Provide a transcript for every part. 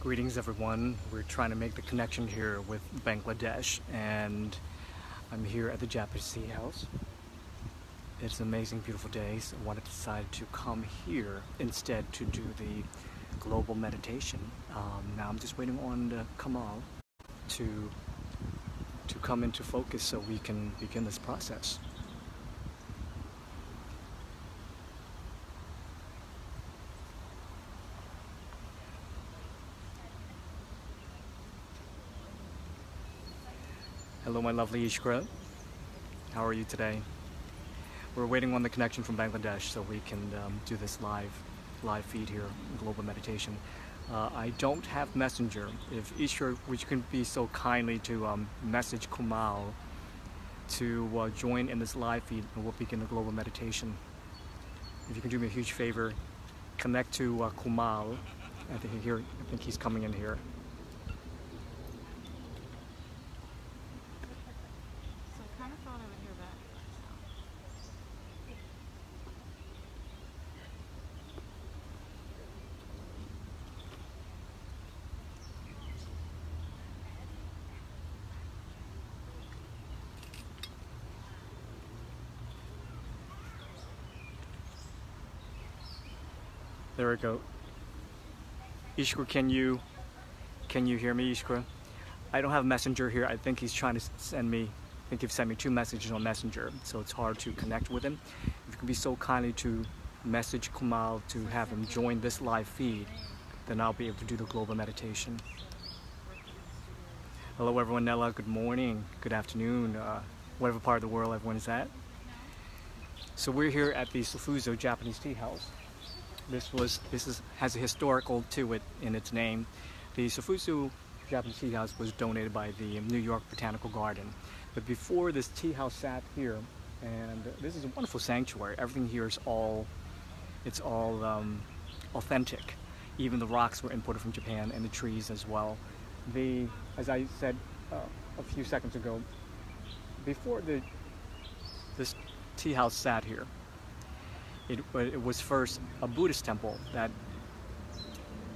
Greetings everyone. We're trying to make the connection here with Bangladesh, and I'm here at the Japanese tea house. It's an amazing, beautiful day, so I wanted to decide to come here instead to do the global meditation. Now I'm just waiting on the Kamal to come into focus so we can begin this process. Hello my lovely Ishkra, how are you today? We're waiting on the connection from Bangladesh so we can do this live feed here, global meditation. I don't have Messenger. If Ishkra, would you can be so kindly to message Kumal to join in this live feed, and we'll begin the global meditation. If you can do me a huge favor, connect to Kumal. I think he's coming in here. There we go. Ishkra, can you hear me, Ishkra? I don't have Messenger here. I think he's trying to send me, I think he's sent me 2 messages on Messenger, so it's hard to connect with him. If you can be so kindly to message Kumal to have him join this live feed, then I'll be able to do the global meditation. Hello everyone, Nella, good morning, good afternoon, whatever part of the world everyone is at. So we're here at the Sofuzo Japanese tea house. This has a historical to it in its name. The Sofuzo Japanese tea house was donated by the New York Botanical Garden. But before this tea house sat here, and this is a wonderful sanctuary. Everything here is all authentic. Even the rocks were imported from Japan, and the trees as well. As I said a few seconds ago, before this tea house sat here, it was first a Buddhist temple that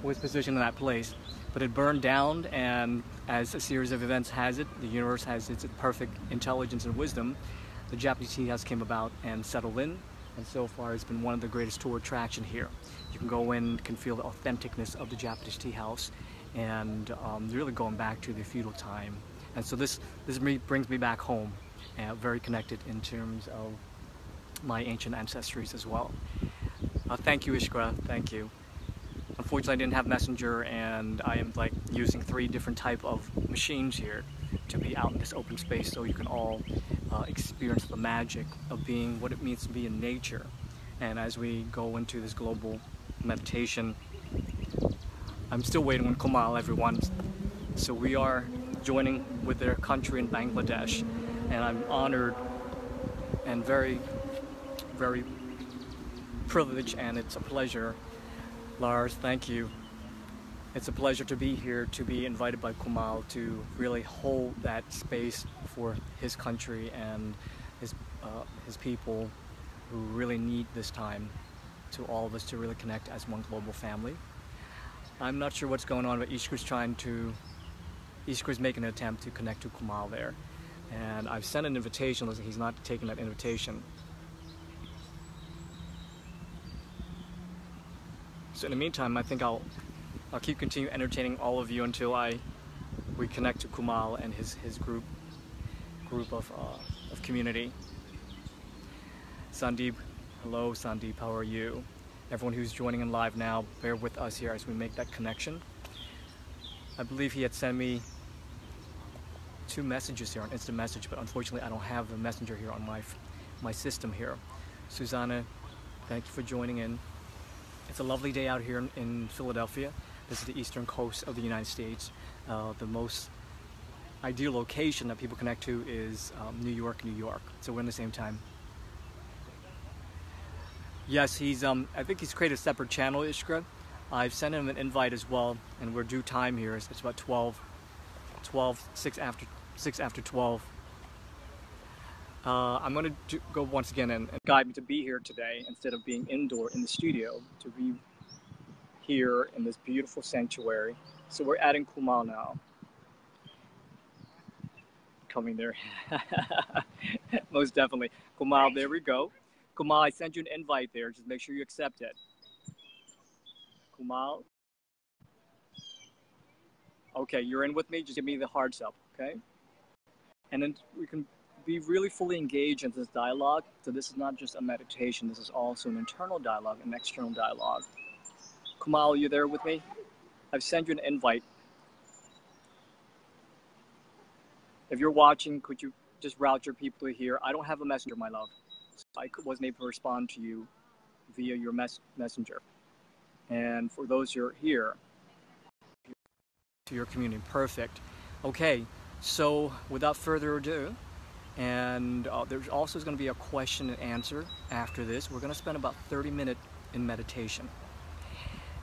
was positioned in that place, but it burned down, and as a series of events has it, the universe has its perfect intelligence and wisdom, the Japanese tea house came about and settled in, and so far it's been one of the greatest tour attraction here. You can go in, can feel the authenticness of the Japanese tea house, and really going back to the feudal time. And so this brings me back home, very connected in terms of my ancient ancestries as well. Thank you, Ishkra, thank you. Unfortunately, I didn't have Messenger, and I am using 3 different type of machines here to be out in this open space so you can all experience the magic of being what it means to be in nature. And as we go into this global meditation, I'm still waiting on Kumal, everyone. So we are joining with their country in Bangladesh, and I'm honored and very privileged, and it's a pleasure. Lars, thank you. It's a pleasure to be here, to be invited by Kumal to really hold that space for his country and his people who really need this time, to all of us to really connect as one global family. I'm not sure what's going on, but Ishkra's making an attempt to connect to Kumal there. And I've sent an invitation, looks like he's not taking that invitation. So in the meantime, I think I'll continue entertaining all of you until we connect to Kumal and his group of community. Sandeep, hello Sandeep, how are you? Everyone who's joining in live now, bear with us here as we make that connection. I believe he had sent me 2 messages here on instant message, but unfortunately I don't have the messenger here on my system here. Susanna, thank you for joining in. It's a lovely day out here in Philadelphia. This is the eastern coast of the United States. The most ideal location that people connect to is New York. So we're in the same time. Yes, I think he's created a separate channel, Ishkra. I've sent him an invite as well, and we're due time here. It's about 6 after 12. I'm going to go once again and guide me to be here today instead of being indoor in the studio, to be here in this beautiful sanctuary So we're adding Kumal now. Coming there. Most definitely. Kumal, there we go. Kumal, I sent you an invite there. Just make sure you accept it. Kumal. Okay, you're in with me. Just give me the hearts up, okay? And then we can be really fully engaged in this dialogue. So this is not just a meditation. This is also an internal dialogue, an external dialogue. Kumal, you there with me? I've sent you an invite. If you're watching, could you just route your people to here? I don't have a messenger, my love. So I wasn't able to respond to you via your messenger. And for those who are here, to your community, perfect. Okay, so without further ado, and there's also going to be a question and answer after this. We're going to spend about 30 minutes in meditation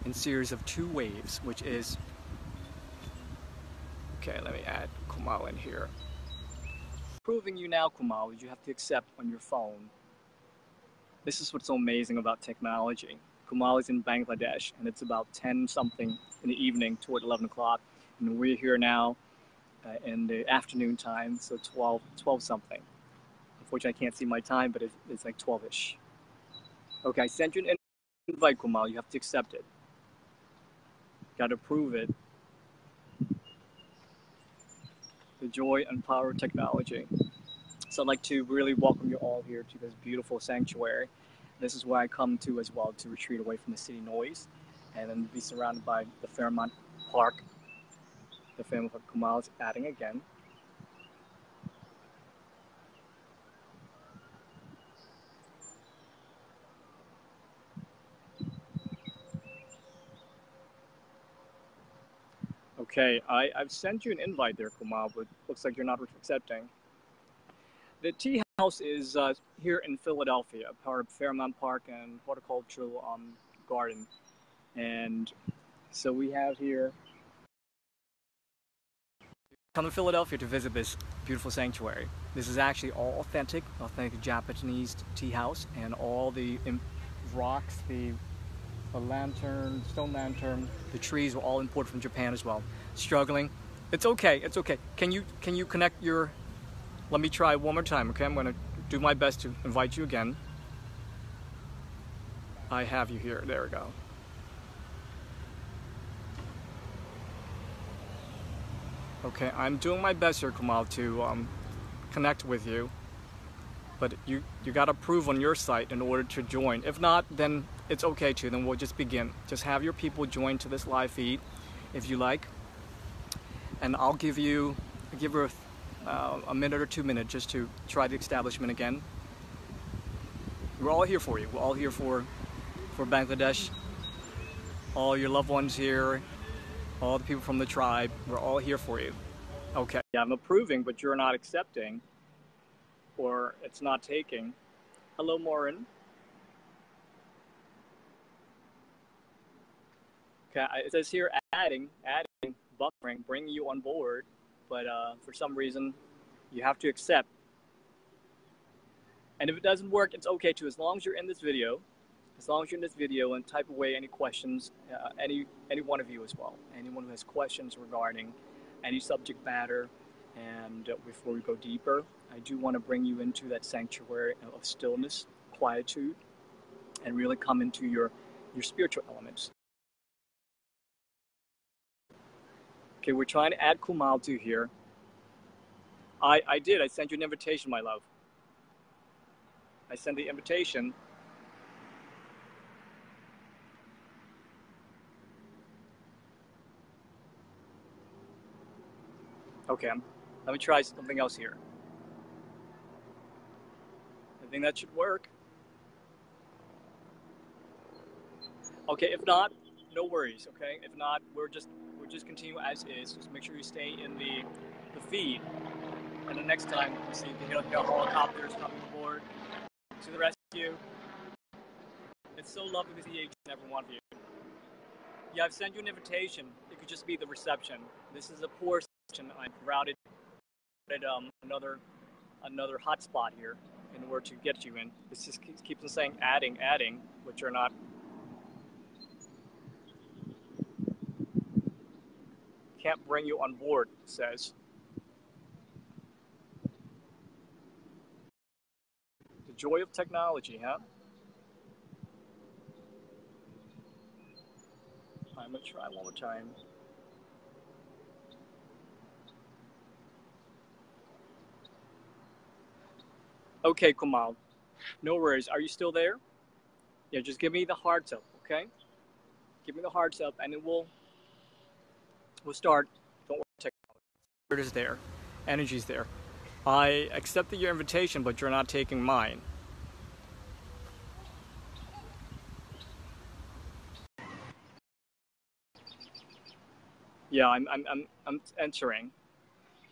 in series of 2 waves, which is, okay, let me add Kumal in here. Proving you now, Kumal, that you have to accept on your phone. This is what's so amazing about technology. Kumal is in Bangladesh, and it's about 10 something in the evening toward 11 o'clock. And we're here now in the afternoon time, so 12 something. Unfortunately, I can't see my time, but it's like 12-ish. Okay, I sent you an invite, Kumal. You have to accept it. Got to approve it. The joy and power of technology. So I'd like to really welcome you all here to this beautiful sanctuary. This is where I come to as well, to retreat away from the city noise and then be surrounded by the Fairmont Park. The family of Kumal is adding again. Okay, I've sent you an invite there, Kumal, but looks like you're not accepting. The tea house is here in Philadelphia, part of Fairmont Park and Horticultural Garden. And so we have here, come to Philadelphia to visit this beautiful sanctuary. This is actually all authentic Japanese tea house, and all the rocks, the lantern, stone lantern, the trees were all imported from Japan as well. Struggling. It's okay, it's okay. Can you connect your, let me try one more time, okay? I'm gonna do my best to invite you again. I have you here, there we go. Okay, I'm doing my best here, Kumal, to connect with you. But you gotta prove on your site in order to join. If not, then it's okay too, then we'll just begin. Just have your people join to this live feed, if you like. And I'll give her a minute or 2 minutes just to try the establishment again. We're all here for you. We're all here for Bangladesh. All your loved ones here, all the people from the tribe, we're all here for you. Okay, yeah, I'm approving, but you're not accepting, or it's not taking. Hello, Maureen. Okay, it says here adding, buffering, bringing you on board, but for some reason, you have to accept. And if it doesn't work, it's okay too, as long as you're in this video. As long as you're in this video and type away any questions, any one of you as well, anyone who has questions regarding any subject matter. And before we go deeper, I do want to bring you into that sanctuary of stillness, quietude, and really come into your spiritual elements. Okay, we're trying to add Kumal to here. I did. I sent you an invitation, my love. I sent the invitation. Okay, let me try something else here. I think that should work. Okay, if not, no worries, okay? If not, we'll just continue as is. Just make sure you stay in the feed. And the next time you see the helicopters coming aboard to the rescue. It's so lovely to see each and every one of you. Yeah, I've sent you an invitation. It could just be the reception. This is a poor reception. I've routed another hotspot here in order to get you in. This just keeps on saying adding, which are not. can't bring you on board, it says. The joy of technology, huh? I'm going to try one more time. Okay, Kumal. No worries. Are you still there? Yeah, just give me the hearts up, okay? Give me the hearts up, and then we'll start. Don't worry, technology. It is there. Energy's there. I accepted your invitation, but you're not taking mine. Yeah, I'm entering.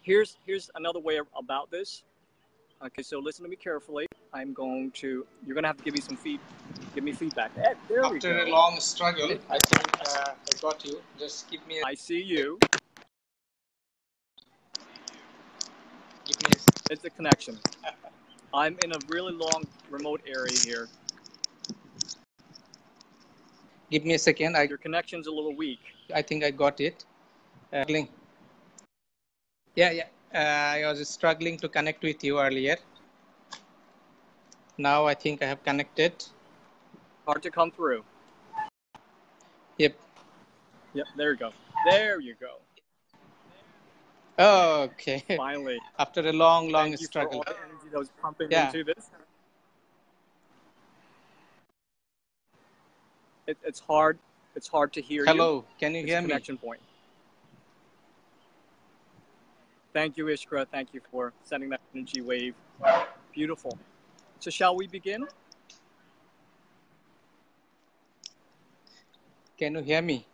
Here's another way about this. Okay, so listen to me carefully. You're gonna have to give me give me feedback. There we go. After a long struggle, I think I got you. Just give me I see you. It's a connection. I'm in a really long remote area here. Give me a second. Your connection's a little weak. I think I got it. Yeah. I was struggling to connect with you earlier. Now I think I have connected. Hard to come through. Yep. There you go. There you go. Okay. Finally. After a long Thank you for struggle. all the energy that was pumping into this. It's hard. It's hard to hear you. Hello. Can you hear me? Connection point. Thank you, Ishkra. Thank you for sending that energy wave. Beautiful. So shall we begin? Can you hear me?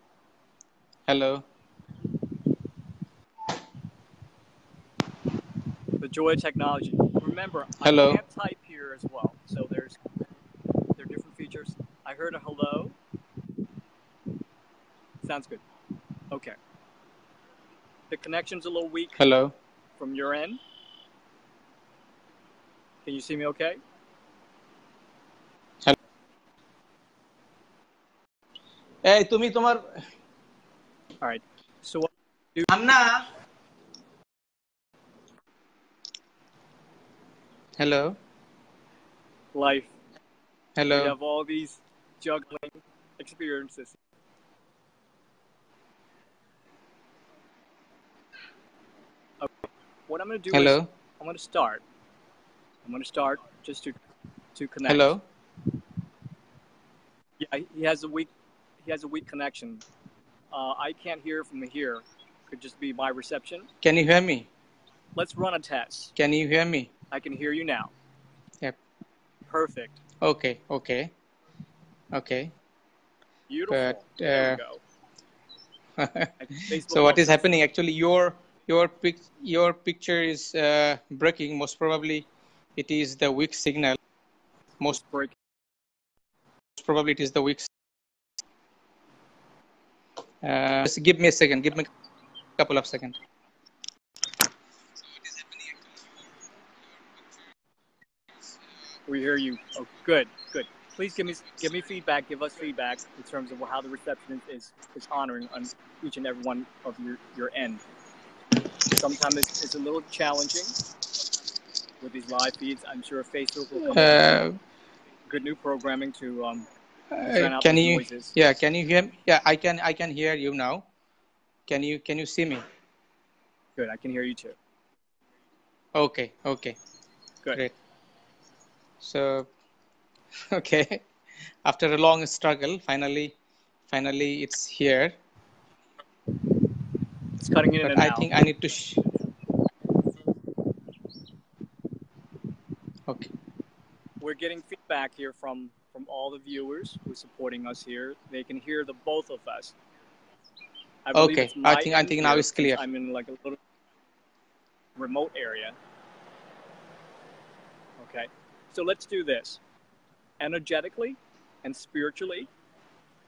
Hello. The joy of technology. Remember, hello. I can't type here as well. So there are different features. I heard a hello. Sounds good. Okay. The connection's a little weak. Hello. From your end. Can you see me okay? Hello. Hey, tumi tomar. All right. So what do Anna. Hello. Life. Hello. We have all these juggling experiences. Okay. What I'm going to do is I'm going to start. Just to connect. Hello. Yeah, he has a weak connection. I can't hear from here. Could just be my reception. Can you hear me? Let's run a test. Can you hear me? I can hear you now. Yep. Perfect. Okay. Beautiful. But, there we go. So what is happening? Actually, your picture is breaking. Most probably, it is the weak signal. Most probably, it is the weak. Just give me a second. Give me a couple of seconds. We hear you. Oh, good. Please give me feedback. Give us feedback in terms of how the reception is honoring on each and every one of your end. Sometimes it's a little challenging with these live feeds. I'm sure Facebook will come up with good new programming to drown out these noises. Yeah, can you hear me? Yeah, I can hear you now. Can you see me? Good, I can hear you too. Okay. Good. Great. So, okay. After a long struggle, finally it's here. It's cutting in and out. I think I need to okay. We're getting feedback here from all the viewers who are supporting us here. They can hear the both of us. Okay. I think now it's clear. I'm in like a little remote area. Okay. So let's do this. Energetically and spiritually,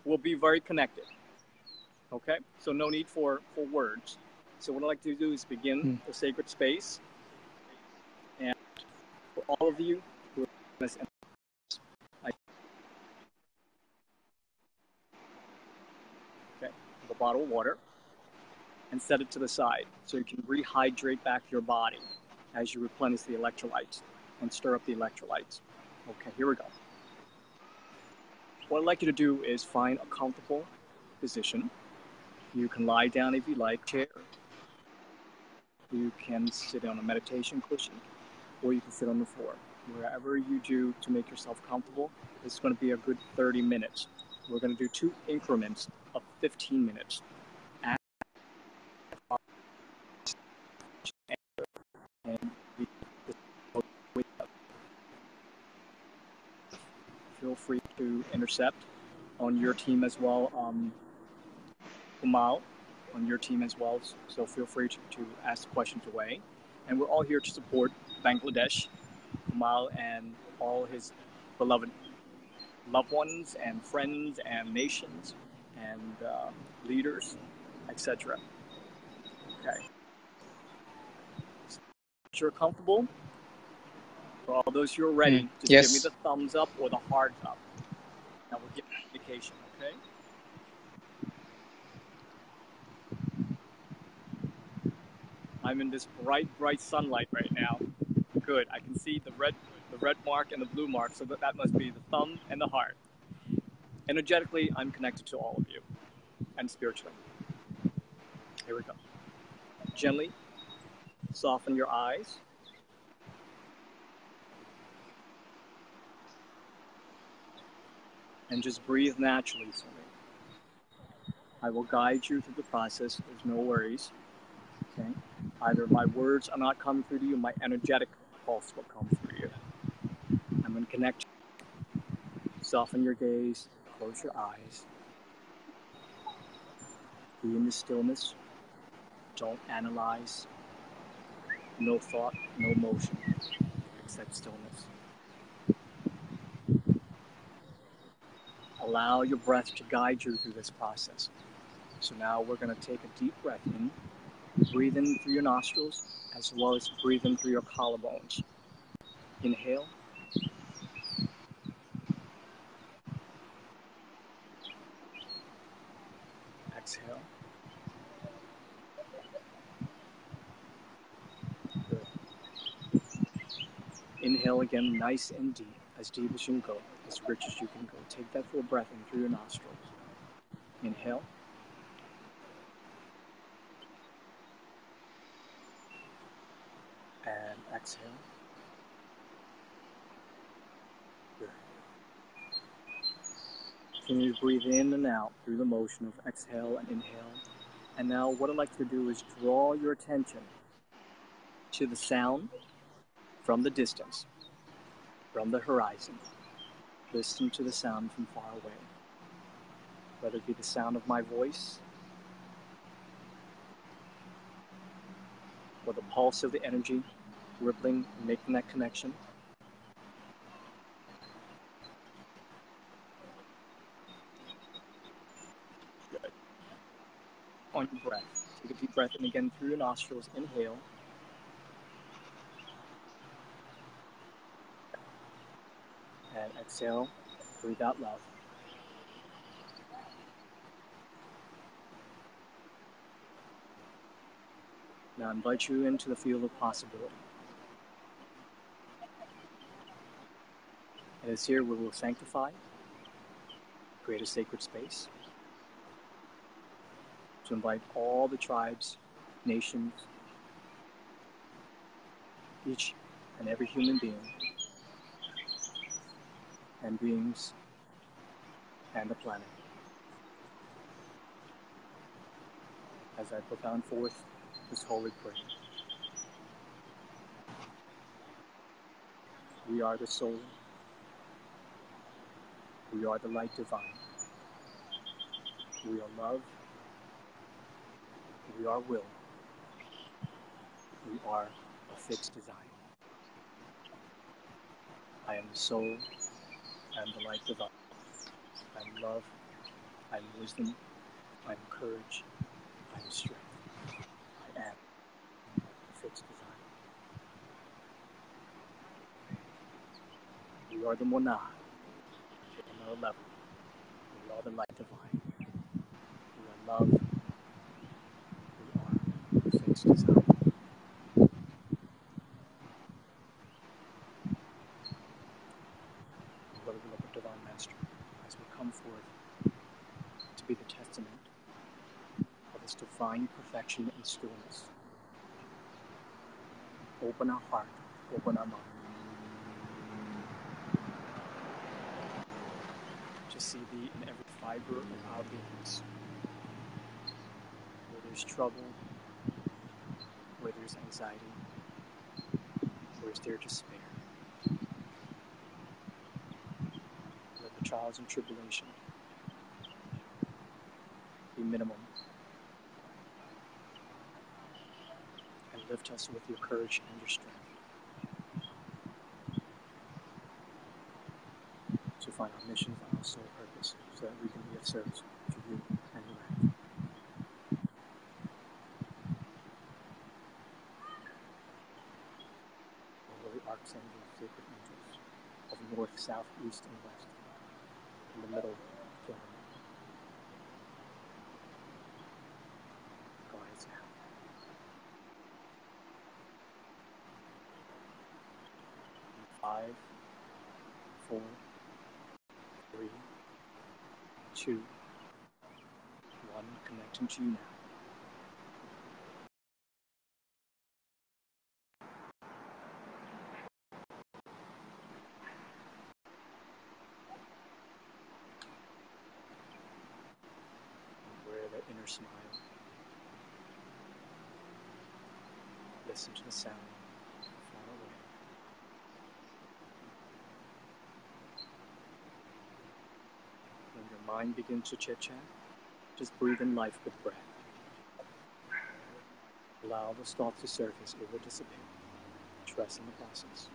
we'll be very connected. Okay? So no need for words. So what I'd like to do is begin the sacred space. And for all of you who are okay, a bottle of water. and set it to the side so you can rehydrate back your body as you replenish the electrolytes and stir up the electrolytes. Okay, here we go. What I'd like you to do is find a comfortable position. You can lie down if you like, chair. You can sit on a meditation cushion, or you can sit on the floor. Wherever you do to make yourself comfortable, it's going to be a good 30 minutes. We're going to do 2 increments of 15 minutes. And feel free to intercept on your team as well, Kumal, on your team as well. So feel free to ask questions away. And we're all here to support Bangladesh, Kumal, and all his beloved loved ones and friends and nations and leaders, etc. Okay. So if you're comfortable, for all those who are ready, just Yes. give me the thumbs up or the hearts up. That will give an indication, okay? I'm in this bright sunlight right now. Good. I can see the red mark and the blue mark, so that must be the thumb and the heart. Energetically, I'm connected to all of you, and spiritually. Here we go. Gently soften your eyes. And just breathe naturally for me. I will guide you through the process. There's no worries. Okay? Either my words are not coming through to you, my energetic pulse will come through you. I'm going to connect you. Soften your gaze. Close your eyes. Be in the stillness. Don't analyze. No thought, no motion, except stillness. Allow your breath to guide you through this process. So now we're going to take a deep breath in. Breathe in through your nostrils, as well as breathe in through your collarbones. Inhale. Exhale. Good. Inhale again, nice and deep as you can go, as rich as you can go. Take that full breath in through your nostrils. Inhale. And exhale. Good. Continue to breathe in and out through the motion of exhale and inhale. And now what I'd like to do is draw your attention to the sound from the distance, from the horizon. Listen to the sound from far away. Whether it be the sound of my voice, or the pulse of the energy rippling, making that connection. Good. On your breath, take a deep breath in again through your nostrils. Inhale. And exhale. Breathe out loud. Now I invite you into the field of possibility. It is here we will sanctify, create a sacred space, to invite all the tribes, nations, each and every human being, and beings, and the planet. As I propound forth this holy prayer. We are the soul. We are the light divine. We are love. We are will. We are a fixed design. I am the soul. I am the light divine. I am love. I am wisdom. I am courage. I am strength. I am a fixed design. We are the monad. On another level. We are the light divine. We are love. We are highest desire. Lord, we look at Divine Master as we come forth to be the testament of His divine perfection and stillness. Open our heart, open our mind to see Thee in every fiber of our beings. Where there's trouble, where there's anxiety, where is there despair. Let the trials and tribulation be minimum, and lift us with your courage and your strength to find our missions and our soul purpose, so that we can be of service to you and humanity. Holy Archangel, sacred angels of north, south, east, and west, in the middle, kingdom, guide us now. In 5, 4, 3, 2, 1, connecting to you now. Wear that inner smile. Listen to the sound far away. When your mind begins to chit-chat, just breathe in life with breath. Allow those thoughts to surface, it will dissipate. Trust in the process.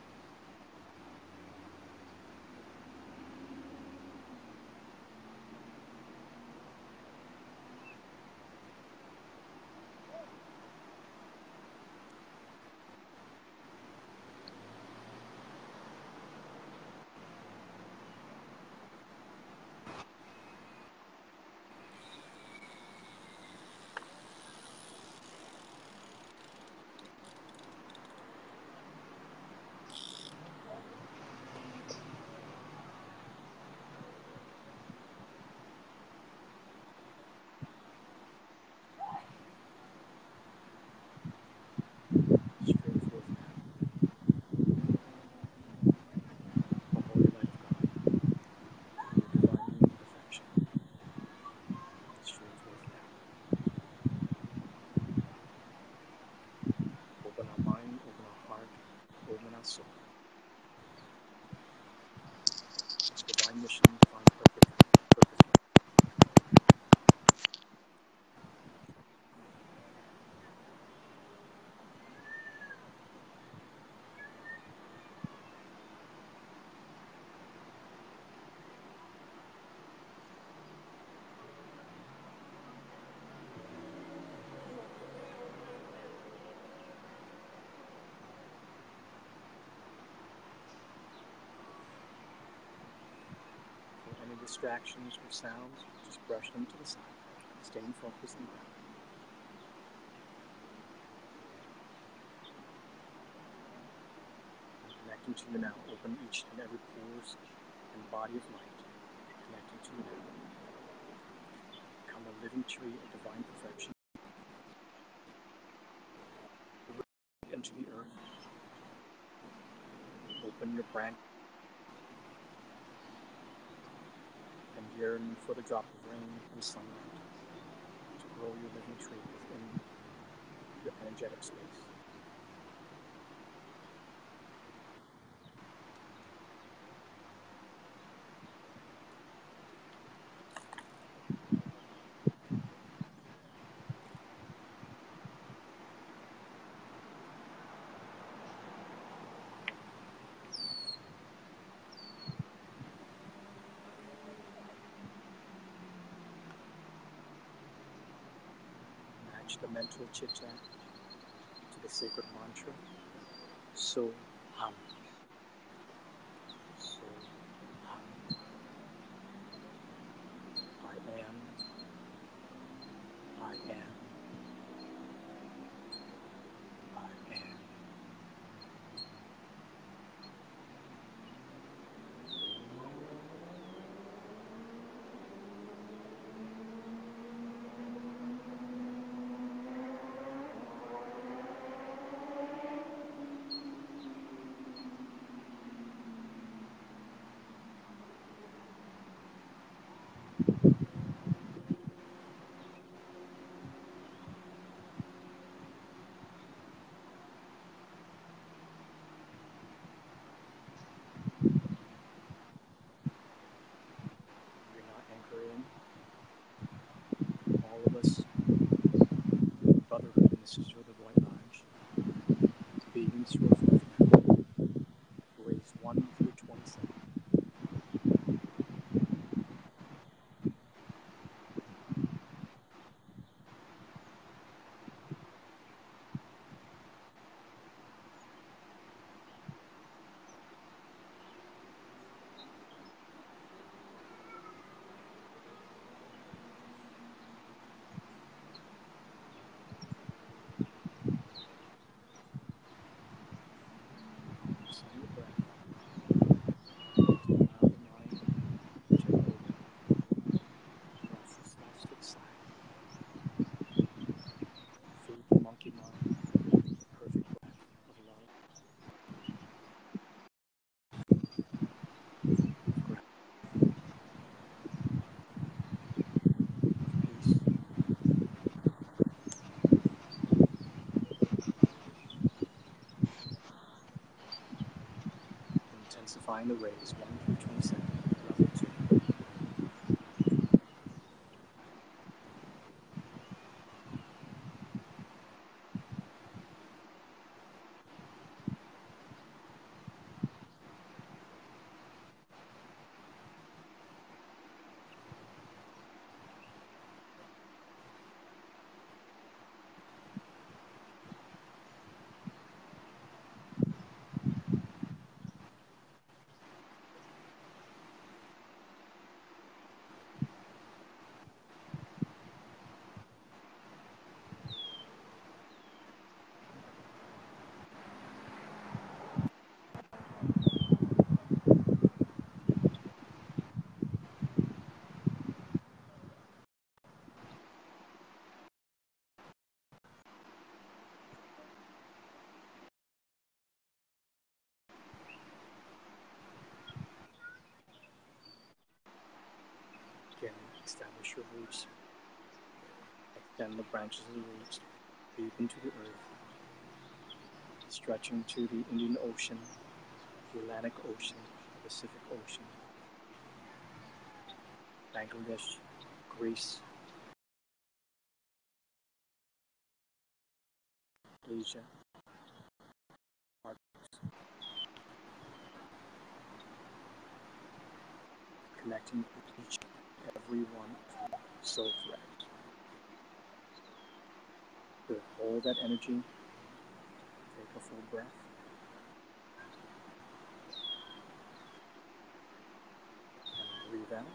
Soul. It's divine mission, divine purpose. Any distractions with sounds, just brush them to the side. Staying focused and grounded. And connecting to you now. Open each and every pores and body of light. Connecting to you now. Become a living tree of divine perfection. Root into the earth. Open your branch. And yearn for the drop of rain and sunlight to grow your living tree within your energetic space. The mental chit-chat to the sacred mantra, So Hum. So Hum. I am. I am. You're not anchoring. All of us, brotherhood, and this is your the White Lodge. Be into your fourth now. Raise 1 through 27. Slow breath. Allow the mind to take over. Restless thoughts to the side. Feed the monkey mind. Perfect breath of love. Breath of peace. Intensifying the rays 1 through 27. Level 2. Again, establish your roots. Extend the branches of the roots deep into the earth, stretching to the Indian Ocean, the Atlantic Ocean, the Pacific Ocean, Bangladesh, Greece, Asia, Arctic, connecting with each and every one of you, soul threads. Good. Hold that energy. Take a full breath. And breathe out.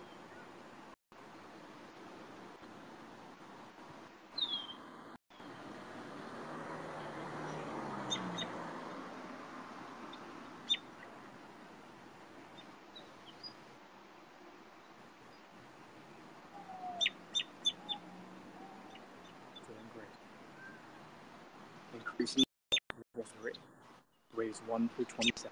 Doing great. Increasing level 3. Raise 1 through 27.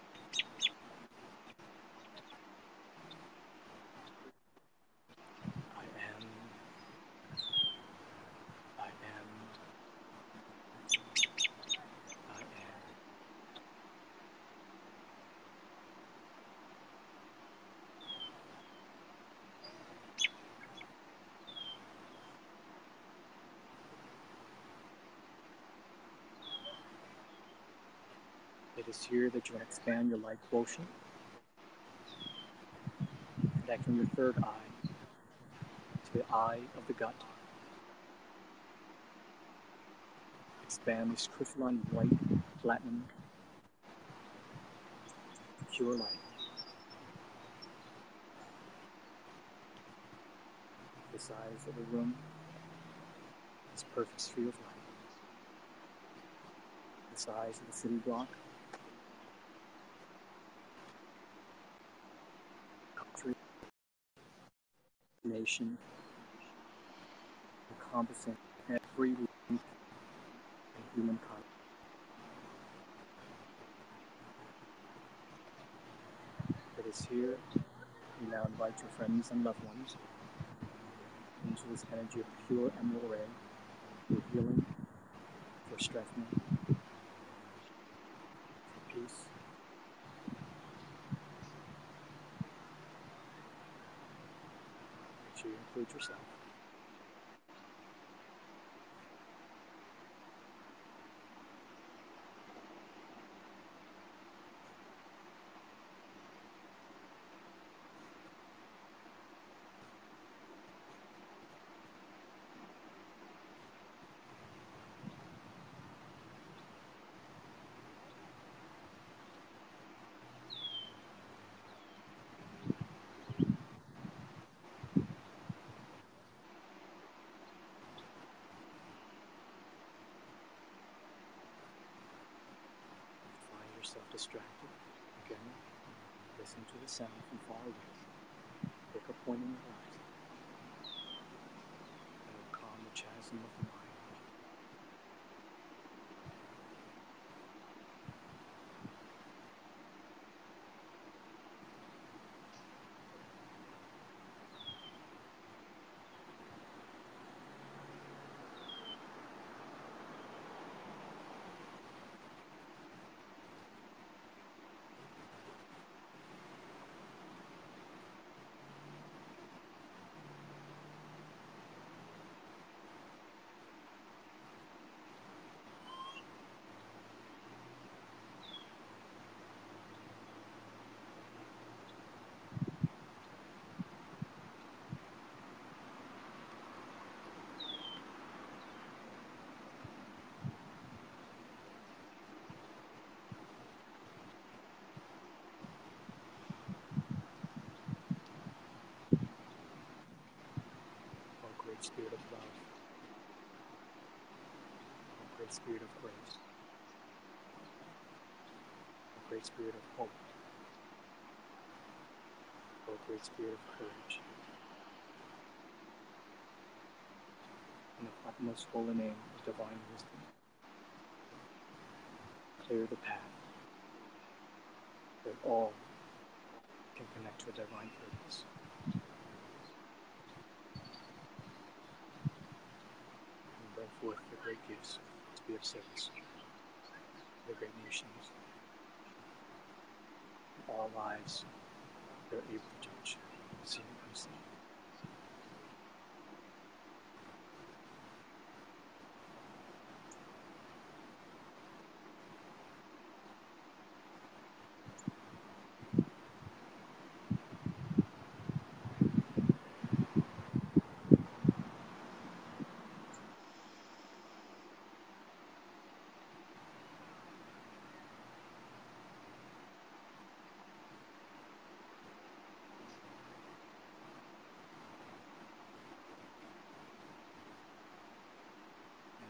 I am. I am. I am. It is here that you want to expand your light quotient, connecting your third eye to the eye of the gut. Expand this crystalline white, platinum, pure light. The size of the room is perfect sphere of light. The size of the city block, country, nation, encompassing every link in humankind. It is here you now invite your friends and loved ones into this energy of pure emerald ray for healing, for strengthening, for peace. Make sure you include yourself. Yourself distracted. Again, listen to the sound from far away. Pick a point in your life that will calm the chasm of the mind. Spirit of love, a great spirit of grace, a great spirit of hope, a great spirit of courage. In the utmost holy name of divine wisdom, clear the path that all can connect to a divine purpose. Forth the great gifts to be of service to the great nations, all lives that are able to touch, see, and unseen.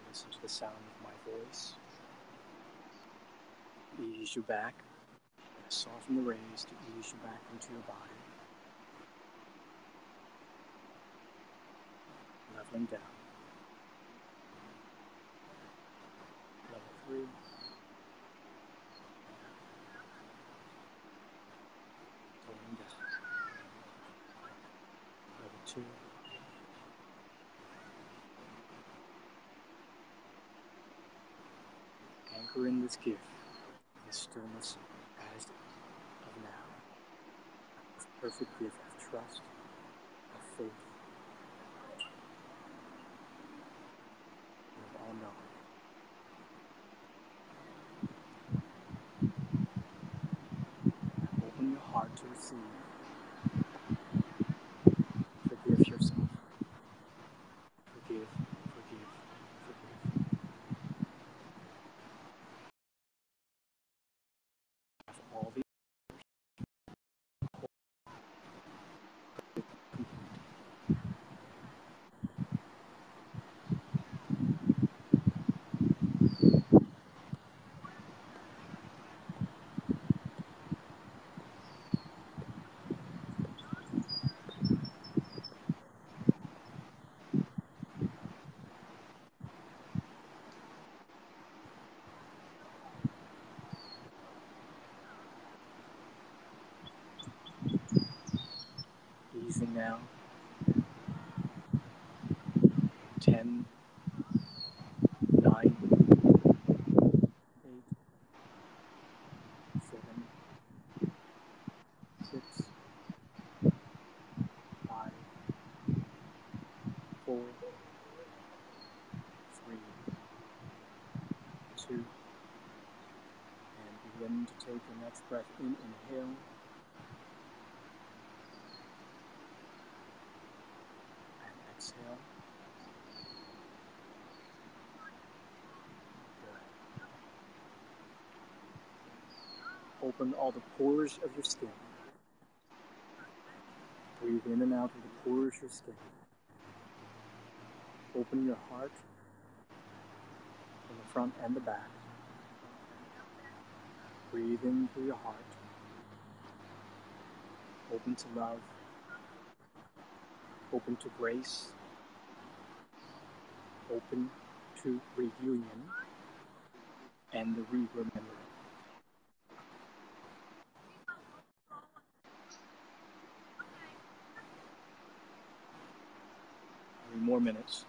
Listen to the sound of my voice. Ease you back. Soften the rays to ease you back into your body. Leveling down. Level 3. Going down. Level 2. Anchor in this gift, this stillness as of now, this perfect gift of trust, of faith, and of all knowing. Open your heart to receive. Forgive yourself. Forgive, forgive, forgive. Have all the 10, 9, 8, 7, 6, 5, 4, 3, 2, and begin to take the next breath in. Inhale. And exhale. Good. Open all the pores of your skin. Breathe in and out through the pores of your skin. Open your heart from the front and the back. Breathe in through your heart. Open to love. Open to grace. Open to reunion and the re-remembering. 3 more minutes.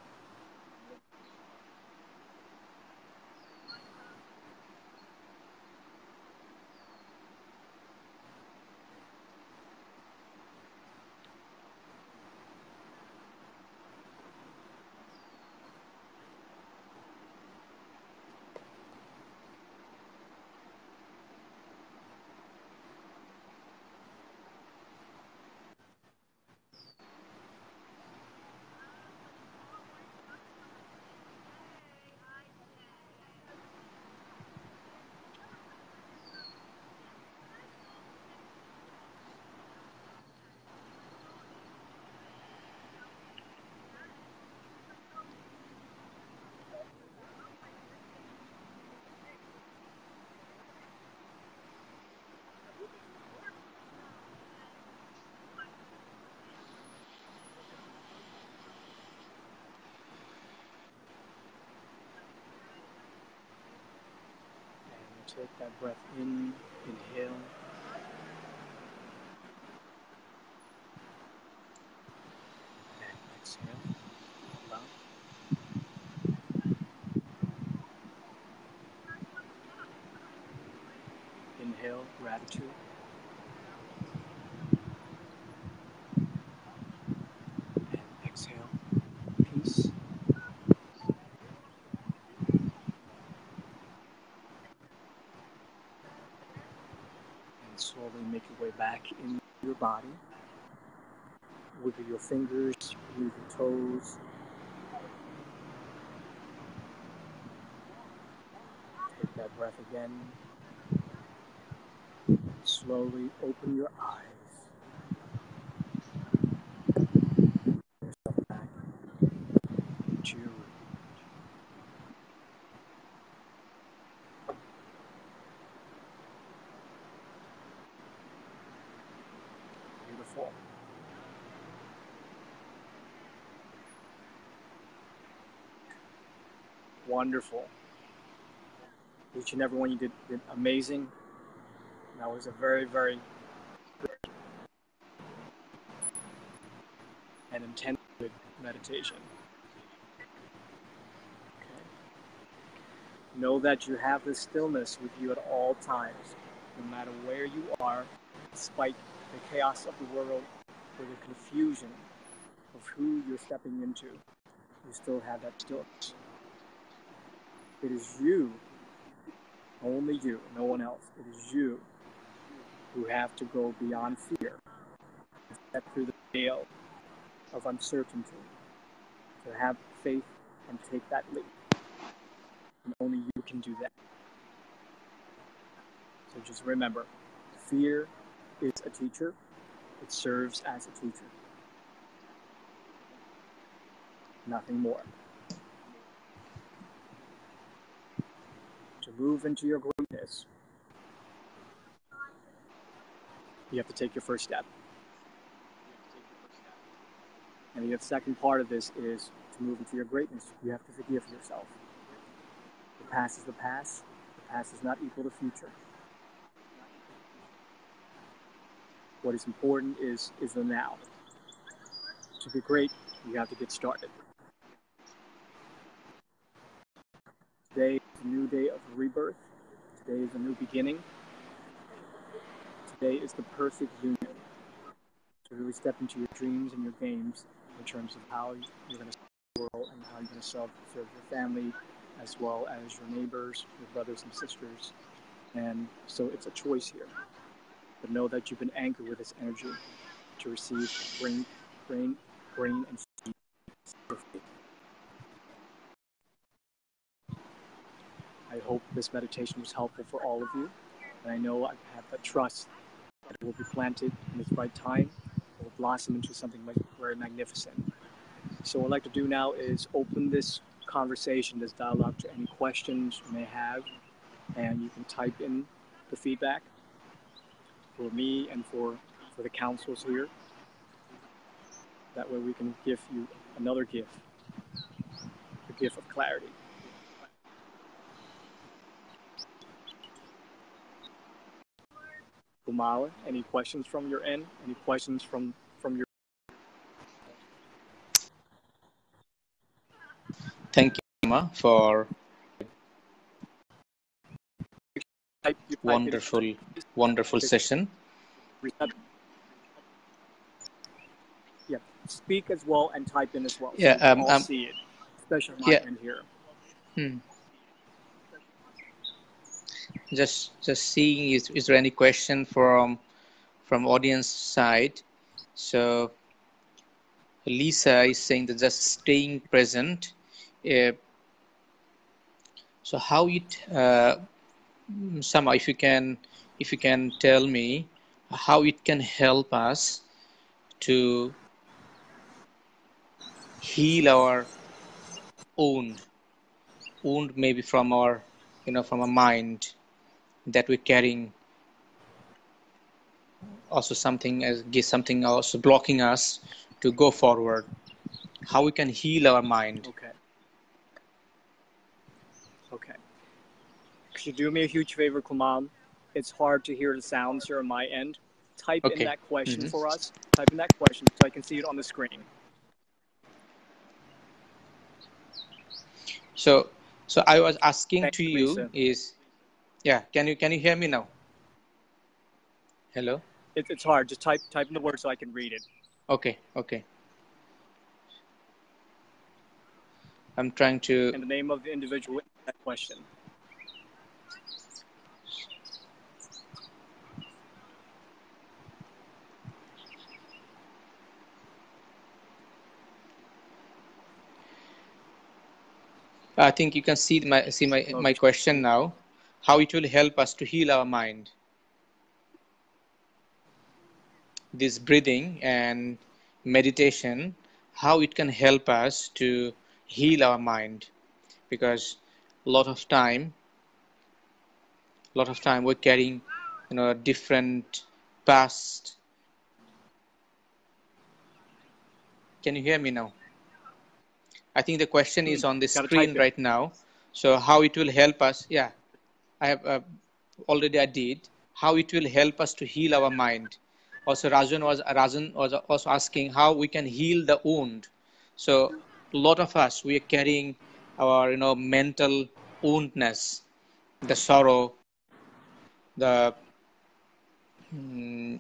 Take that breath in, inhale. And exhale, love. Inhale, gratitude. And exhale, peace. Slowly make your way back in your body. Wiggle your fingers, move your toes. Take that breath again. Slowly open your eyes. Yourself back to your room. Beautiful. Wonderful. Each and every one you did amazing. That was a very, very good and intense meditation. Okay. Know that you have this stillness with you at all times, no matter where you are, despite the chaos of the world or the confusion of who you're stepping into. You still have that stillness. It is you, only you, no one else. It is you who have to go beyond fear and step through the veil of uncertainty to have faith and take that leap. And only you can do that. So just remember, fear is a teacher. It serves as a teacher. Nothing more. To move into your greatness, you have to take your first step. And the second part of this is to move into your greatness. You have to forgive yourself. The past is the past. The past is not equal to future. What is important is the now. To be great, you have to get started. a new day of rebirth. Today is a new beginning. Today is the perfect union to really step into your dreams and your games in terms of how you're going to serve the world and how you're going to serve your family as well as your neighbors, your brothers and sisters. And so it's a choice here. But know that you've been anchored with this energy to receive brain and seed. I hope this meditation was helpful for all of you. And I know I have that trust that it will be planted in its right time. It will blossom into something very magnificent. So what I'd like to do now is open this conversation, this dialogue, to any questions you may have. And you can type in the feedback for me and for the councils here. That way we can give you another gift, the gift of clarity. Kumala, any questions from your end? Any questions from your... Thank you, Ma, for wonderful session. Yeah, speak as well and type in as well. Yeah, so we can all see it, especially my end here. Just seeing is there any question from audience side? So Lisa is saying that just staying present. So how it Sama, if you can tell me how it can help us to heal our wound maybe from our from a mind that we're carrying, also something also blocking us to go forward. How we can heal our mind? Okay. Could you do me a huge favor, Kumal? It's hard to hear the sounds here on my end. Type in that question for us. Type in that question so I can see it on the screen. So I was asking Thanks, to you, Lisa. Can you hear me now? Hello? It's hard. Just type in the word so I can read it. Okay. I'm trying to... And the name of the individual in that question. I think you can see my question now. How it will help us to heal our mind. This breathing and meditation, how it can help us to heal our mind. Because a lot of time we're carrying different past. Can you hear me now? I think the question is on the screen right now. So how it will help us? Yeah, I have already I did. How it will help us to heal our mind. Also, Rajan was also asking how we can heal the wound. So a lot of us, we are carrying our mental woundness, the sorrow, the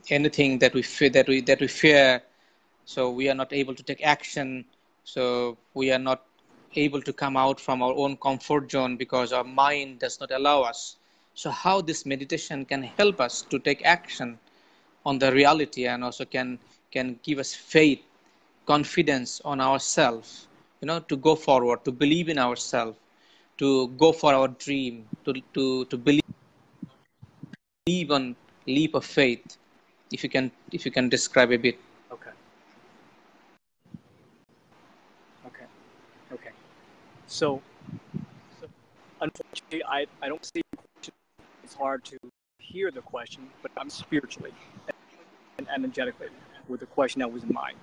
anything that we fear. So we are not able to take action. So we are not able to come out from our own comfort zone because our mind does not allow us. So how this meditation can help us to take action on the reality, and also can give us faith, confidence on ourselves, to go forward, to believe in ourselves, to go for our dream, to believe on leap of faith. If you can describe a bit. Okay. So unfortunately, I don't see the question. It's hard to hear the question, but I'm spiritually and energetically with the question that was in mind.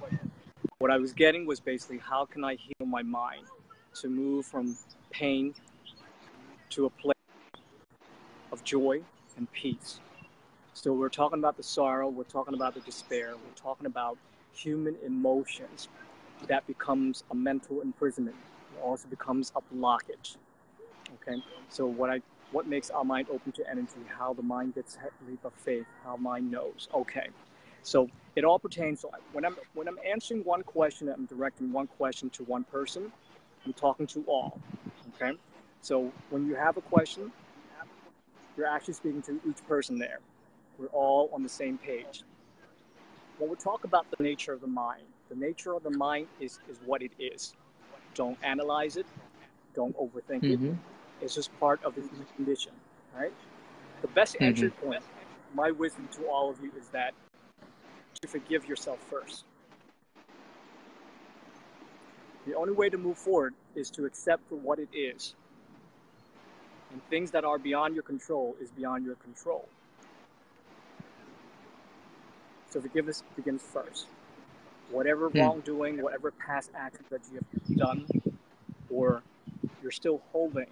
What I was getting was basically, how can I heal my mind to move from pain to a place of joy and peace? So we're talking about the sorrow, we're talking about the despair, we're talking about human emotions that becomes a mental imprisonment. It also becomes a blockage. Okay, so what makes our mind open to energy? How the mind gets a leap of faith? How mind knows? Okay, so it all pertains. So when I'm answering one question, I'm directing one question to one person. I'm talking to all. Okay, so when you have a question, you're actually speaking to each person there. We're all on the same page. When we talk about the nature of the mind is what it is. Don't analyze it. Don't overthink it. It's just part of the human condition, right? The best entry point, my wisdom to all of you, is that to forgive yourself first. The only way to move forward is to accept for what it is. And things that are beyond your control is beyond your control. So forgiveness begins first. Whatever wrongdoing, whatever past actions that you have done or you're still holding,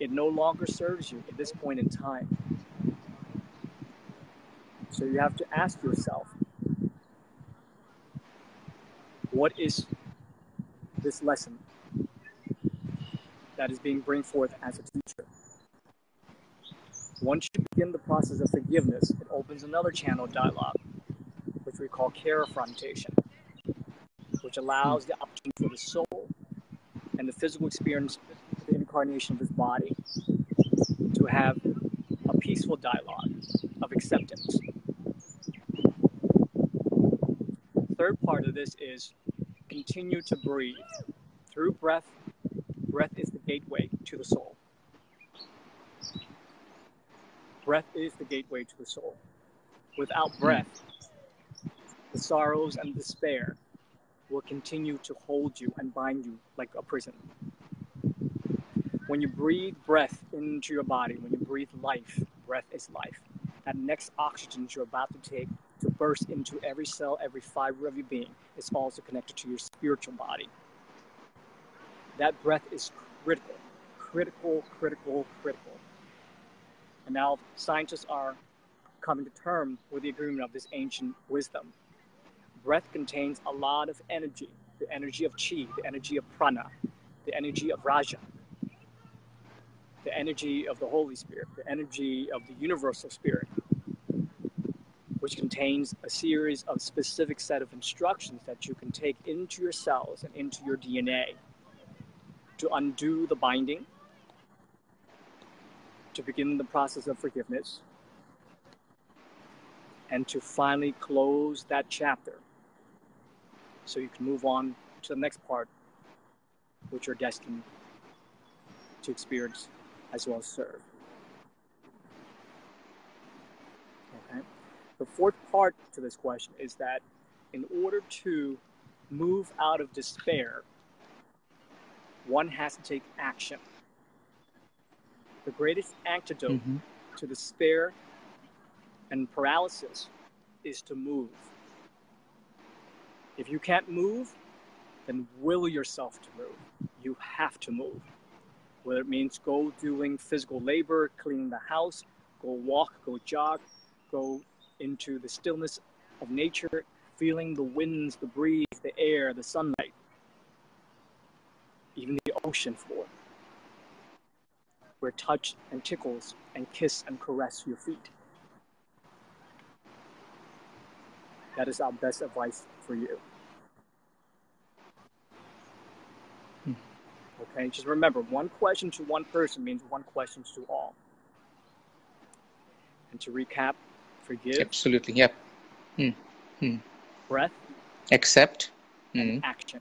it no longer serves you at this point in time. So you have to ask yourself, what is this lesson that is being brought forth as a teacher? Once you begin the process of forgiveness, it opens another channel of dialogue, which we call care-affrontation, which allows the opportunity for the soul and the physical experience of the incarnation of this body to have a peaceful dialogue of acceptance. Third part of this is continue to breathe. Through breath, breath is the gateway to the soul. Breath is the gateway to the soul. Without breath, the sorrows and despair will continue to hold you and bind you like a prison. When you breathe breath into your body, when you breathe life, breath is life. That next oxygen you're about to take to burst into every cell, every fiber of your being is also connected to your spiritual body. That breath is critical, critical, critical, critical. And now scientists are coming to terms with the agreement of this ancient wisdom. Breath contains a lot of energy, the energy of chi, the energy of prana, the energy of raja, the energy of the Holy Spirit, the energy of the universal spirit, which contains a series of specific set of instructions that you can take into your cells and into your DNA to undo the binding, to begin the process of forgiveness, and to finally close that chapter so you can move on to the next part, which you're destined to experience as well as serve. Okay. The fourth part to this question is that in order to move out of despair, one has to take action. The greatest antidote to despair and paralysis is to move. If you can't move, then will yourself to move. You have to move. Whether it means go doing physical labor, cleaning the house, go walk, go jog, go into the stillness of nature, feeling the winds, the breeze, the air, the sunlight, even the ocean floor, where touch and tickles and kiss and caress your feet. That is our best advice for you. Okay, just remember, one question to one person means one question to all. And to recap, forgive. Absolutely, yep. Breath. Accept. And action.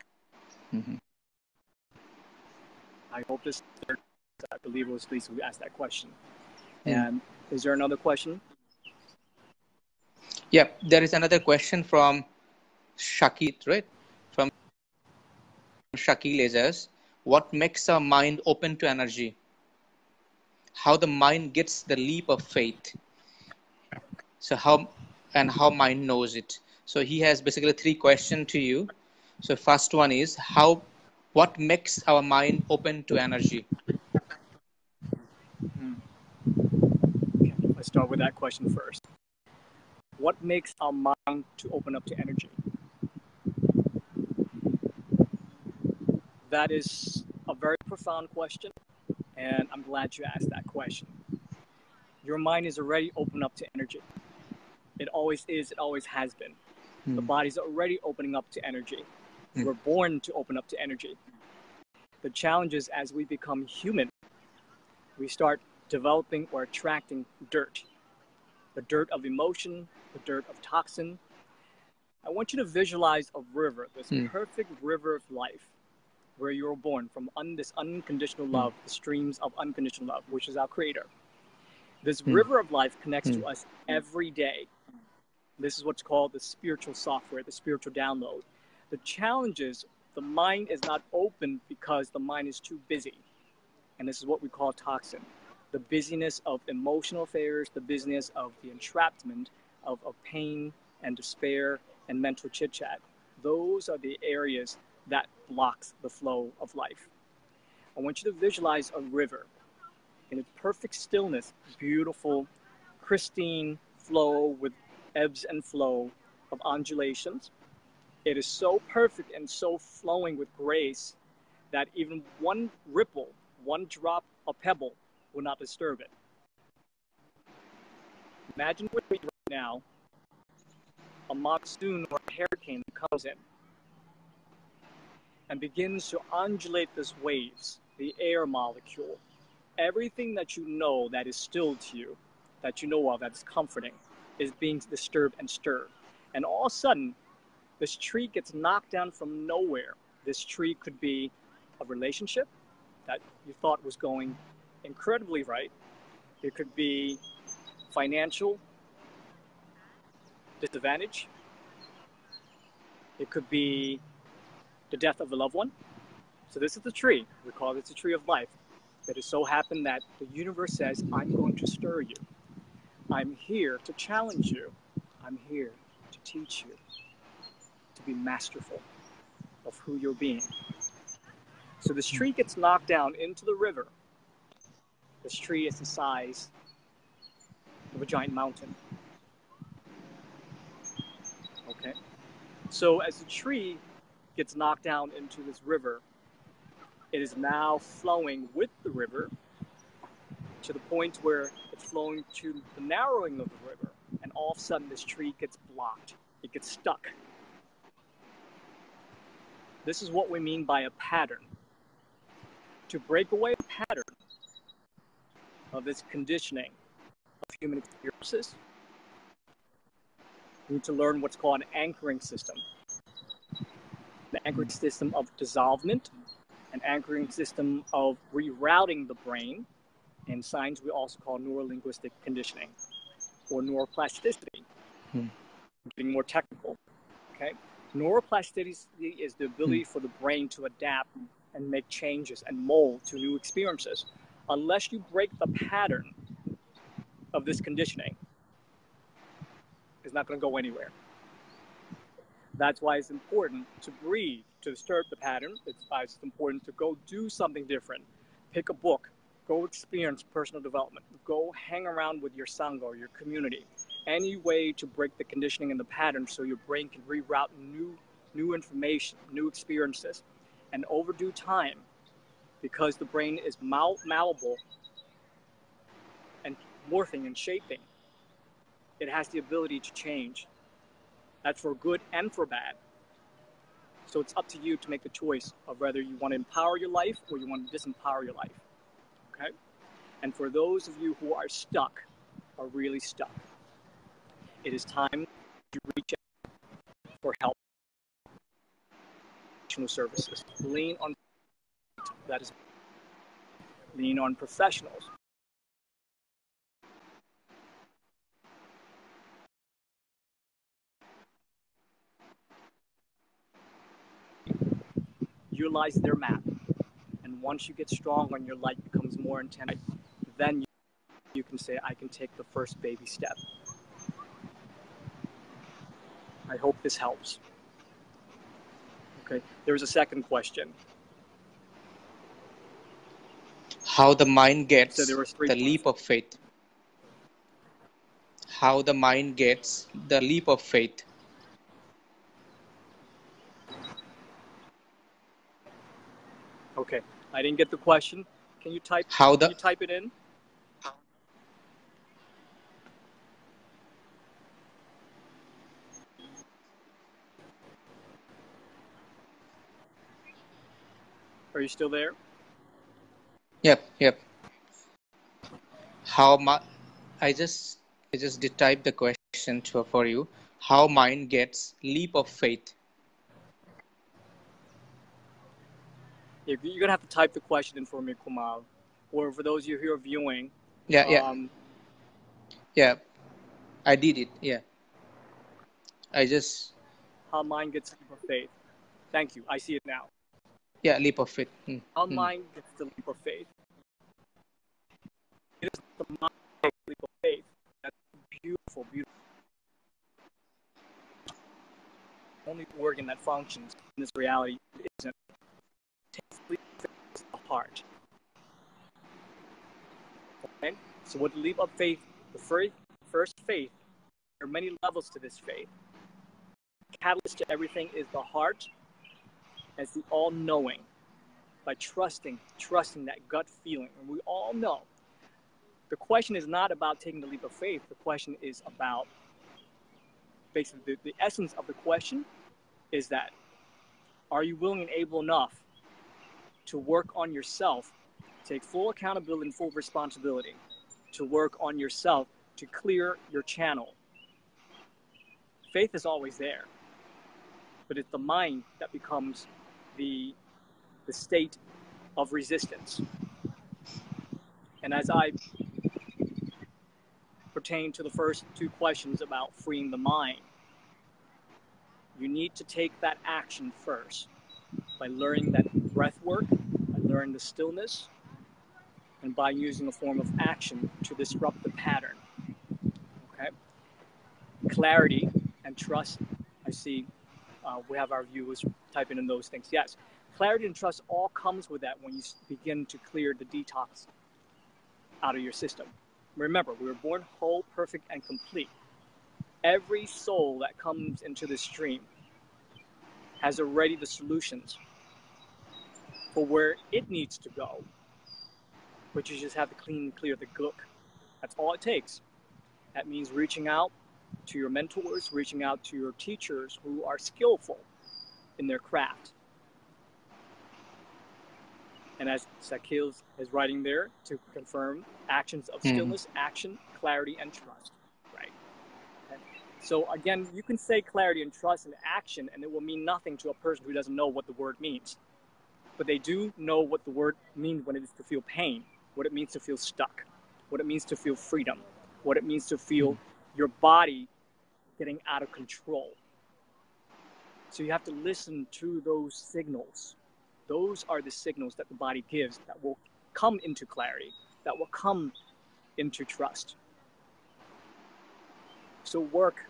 I hope this, I believe it was Lisa who asked that question. And is there another question? Yep, there is another question from Shakil, right? From Shakil is, what makes our mind open to energy? How the mind gets the leap of faith? So how mind knows it? So he has basically 3 questions to you. So first one is, what makes our mind open to energy? Okay, let's start with that question first. What makes our mind to open up to energy? That is a very profound question. And I'm glad you asked that question. Your mind is already open up to energy. It always is, it always has been. The body's already opening up to energy. We're born to open up to energy. The challenge is, as we become human, we start developing or attracting dirt. The dirt of emotion, the dirt of toxin. I want you to visualize a river, this perfect river of life, where you were born from this unconditional love, the streams of unconditional love, which is our creator. This river of life connects to us every day. This is what's called the spiritual software, the spiritual download. The challenge is the mind is not open because the mind is too busy. And this is what we call toxin. The busyness of emotional affairs, the busyness of the entrapment of pain and despair and mental chit-chat. Those are the areas that blocks the flow of life. I want you to visualize a river in its perfect stillness, beautiful, pristine flow with ebbs and flow of undulations. It is so perfect and so flowing with grace that even one ripple, one drop of pebble will not disturb it. Imagine with me right now a monsoon or a hurricane that comes in and begins to undulate these waves, the air molecule, everything that you know that is still to you, that you know of, that is comforting, is being disturbed and stirred. And all of a sudden, this tree gets knocked down from nowhere. This tree could be a relationship that you thought was going incredibly right. It could be financial disadvantage. It could be the death of a loved one. So this is the tree. We call this the tree of life. It has so happened that the universe says, I'm going to stir you. I'm here to challenge you. I'm here to teach you to be masterful of who you're being. So this tree gets knocked down into the river. This tree is the size of a giant mountain. Okay? So as the tree gets knocked down into this river, it is now flowing with the river to the point where it's flowing to the narrowing of the river. And all of a sudden, this tree gets blocked. It gets stuck. This is what we mean by a pattern. To break away a pattern of this conditioning of human experiences, we need to learn what's called an anchoring system. The anchoring system of dissolvement, an anchoring system of rerouting the brain. In science, we also call neurolinguistic conditioning or neuroplasticity. Getting more technical. Okay? Neuroplasticity is the ability for the brain to adapt and make changes and mold to new experiences. Unless you break the pattern of this conditioning, it's not going to go anywhere. That's why it's important to breathe, to disturb the pattern. It's why it's important to go do something different. Pick a book. Go experience personal development. Go hang around with your sangha or your community. Any way to break the conditioning and the pattern so your brain can reroute new information, new experiences. And over due time, because the brain is malleable and morphing and shaping, it has the ability to change. That's for good and for bad. So it's up to you to make the choice of whether you want to empower your life or you want to disempower your life. Okay? And for those of you who are stuck, are really stuck, it is time to reach out for help. Services. Lean on that is lean on professionals. Utilize their map. And once you get strong and your light becomes more intense, then you can say, I can take the first baby step. I hope this helps. Okay, there's a second question. How the mind gets So there were three the leap of faith. How the mind gets the leap of faith. Okay, I didn't get the question. Can you type? How the Can you type it in? Are you still there? Yep. How I just did type the question for you. How mind gets leap of faith? You're gonna have to type the question in for me, Kumal, or for those of you who are viewing. Yeah. I did it. Yeah. I just. How mind gets leap of faith. Thank you. I see it now. Yeah, leap of faith. How mind gets the leap of faith. It is the mind leap of faith. That's beautiful. The only organ that functions in this reality isn't. Leap of faith is the heart. Okay? So what the leap of faith, the first faith, there are many levels to this faith. The catalyst to everything is the heart as the all-knowing, by trusting that gut feeling. And we all know. The question is not about taking the leap of faith. The question is about, basically, the essence of the question is that, are you willing and able enough to work on yourself, take full accountability and full responsibility, to work on yourself, to clear your channel? Faith is always there, but it's the mind that becomes the state of resistance. And as I pertain to the first two questions about freeing the mind, you need to take that action first by learning that breath work, by learning the stillness, and by using a form of action to disrupt the pattern. Okay? Clarity and trust. I see we have our viewers typing in those things. Yes, clarity and trust all comes with that when you begin to clear the detox out of your system. Remember, we were born whole, perfect, and complete. Every soul that comes into this stream has already the solutions for where it needs to go, but you just have to clean and clear the gook. That's all it takes. That means reaching out to your mentors, reaching out to your teachers who are skillful in their craft. And as Sakil is writing there to confirm, actions of stillness, action, clarity, and trust. Right? Okay. So again, you can say clarity and trust and action, and it will mean nothing to a person who doesn't know what the word means. But they do know what the word means when it is to feel pain, what it means to feel stuck, what it means to feel freedom, what it means to feel your body getting out of control. So you have to listen to those signals. Those are the signals that the body gives that will come into clarity, that will come into trust. So work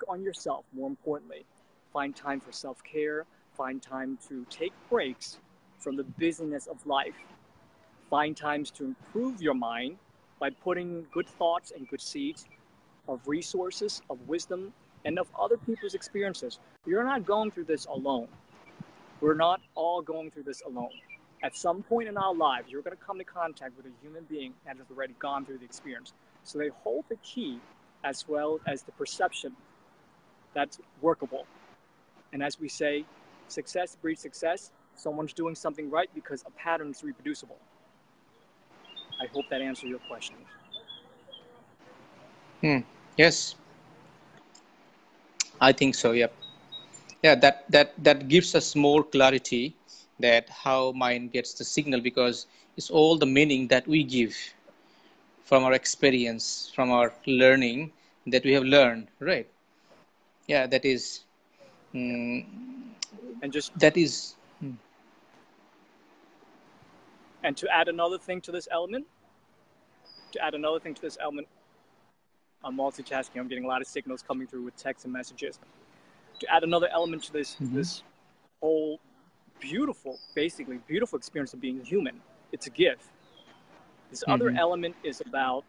on yourself, more importantly. Find time for self-care. Find time to take breaks from the busyness of life. Find times to improve your mind by putting good thoughts and good seeds of resources, of wisdom, and of other people's experiences. You're not going through this alone. We're not all going through this alone. At some point in our lives, you're going to come to contact with a human being that has already gone through the experience. So they hold the key as well as the perception that's workable. And as we say, success breeds success. Someone's doing something right because a pattern is reproducible. I hope that answers your question. Yes, I think so. Yep. Yeah, that gives us more clarity that how mind gets the signal, because it's all the meaning that we give from our experience, from our learning that we have learned, right? Yeah, that is. And to add another thing to this element, I'm multitasking. I'm getting a lot of signals coming through with texts and messages. To add another element to this, this whole beautiful experience of being human, it's a gift. This other element is about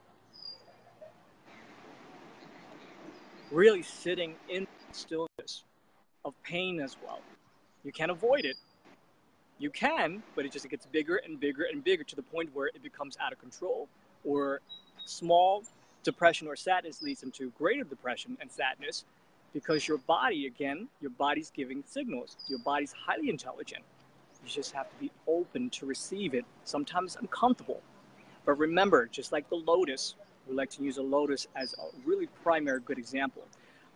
really sitting in stillness of pain as well. You can't avoid it. You can, but it just gets bigger and bigger and bigger to the point where it becomes out of control, or small depression or sadness leads into greater depression and sadness, because your body, again, your body's giving signals. Your body's highly intelligent. You just have to be open to receive it. Sometimes uncomfortable. But remember, just like the lotus, we like to use a lotus as a really primary good example.